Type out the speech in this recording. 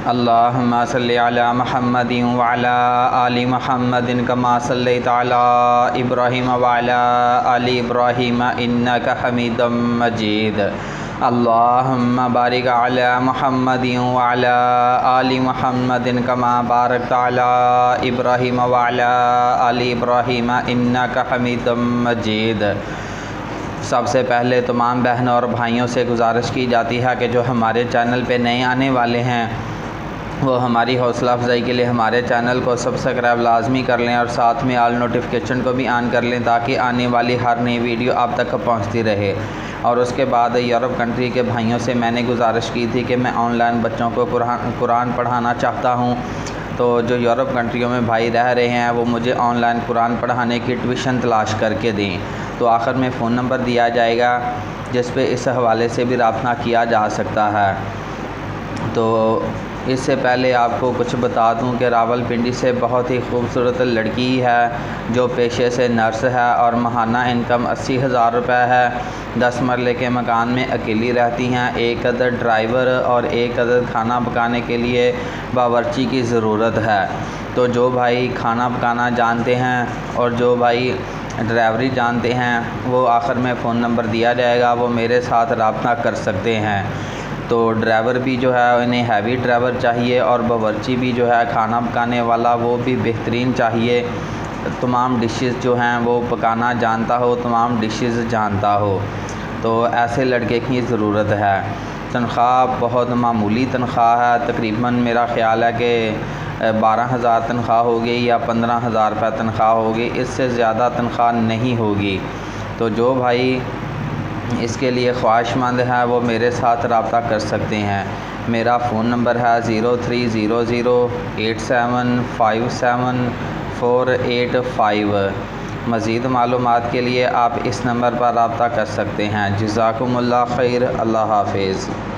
अल्लाहुम्मा सल्लि अला मुहम्मदिन व अला आलि मुहम्मदिन कमा सल्लैता अला इब्राहीम व अला आलि इब्राहीम इन्नका हमीदुम मजीद। अल्लाहुम्मा बारिक अला मुहम्मदिन व अला आलि मुहम्मदिन कमा बारकता अला इब्राहीम व अला आलि इब्राहीम इन्नका हमीदुम मजीद। सबसे पहले तमाम बहनों और भाइयों से गुजारिश की जाती है कि जो हमारे चैनल पे नए आने वाले हैं वो हमारी हौसला अफजाई के लिए हमारे चैनल को सब्सक्राइब लाजमी कर लें और साथ में ऑल नोटिफिकेशन को भी ऑन कर लें ताकि आने वाली हर नई वीडियो आप तक पहुंचती रहे। और उसके बाद यूरोप कंट्री के भाइयों से मैंने गुजारिश की थी कि मैं ऑनलाइन बच्चों को कुरान पढ़ाना चाहता हूं। तो जो यूरोप कंट्रियों में भाई रह रहे हैं वो मुझे ऑनलाइन कुरान पढ़ाने की ट्यूशन तलाश करके दें। तो आखिर में फ़ोन नंबर दिया जाएगा जिस पे इस हवाले से भी रब्ता किया जा सकता है। तो इससे पहले आपको कुछ बता दूं कि रावलपिंडी से बहुत ही खूबसूरत लड़की है जो पेशे से नर्स है और माहाना इनकम 80,000 रुपये है। 10 मरले के मकान में अकेली रहती हैं। एक अदद ड्राइवर और एक अदद खाना पकाने के लिए बावर्ची की ज़रूरत है। तो जो भाई खाना पकाना जानते हैं और जो भाई ड्राइवरी जानते हैं वो आखिर में फ़ोन नंबर दिया जाएगा, वो मेरे साथ रब्ता कर सकते हैं। तो ड्राइवर भी जो है इन्हें हैवी ड्राइवर चाहिए और बावर्ची भी जो है खाना पकाने वाला वो भी बेहतरीन चाहिए। तमाम डिशेस जो हैं वो पकाना जानता हो, तमाम डिशेस जानता हो। तो ऐसे लड़के की ज़रूरत है। तनख्वाह बहुत मामूली तनख्वाह है, तकरीबन मेरा ख़्याल है कि 12,000 तनख्वाह होगी या 15,000 रुपये तनख्वाह होगी, इससे ज़्यादा तनख्वाह नहीं होगी। तो जो भाई इसके लिए ख्वाहिशमंद है वो मेरे साथ रब्ता कर सकते हैं। मेरा फ़ोन नंबर है 030087574885। मज़ीद मालूमात के लिए आप इस नंबर पर रब्ता कर सकते हैं। जज़ाकुमुल्लाह खैर। अल्लाह हाफ़िज़।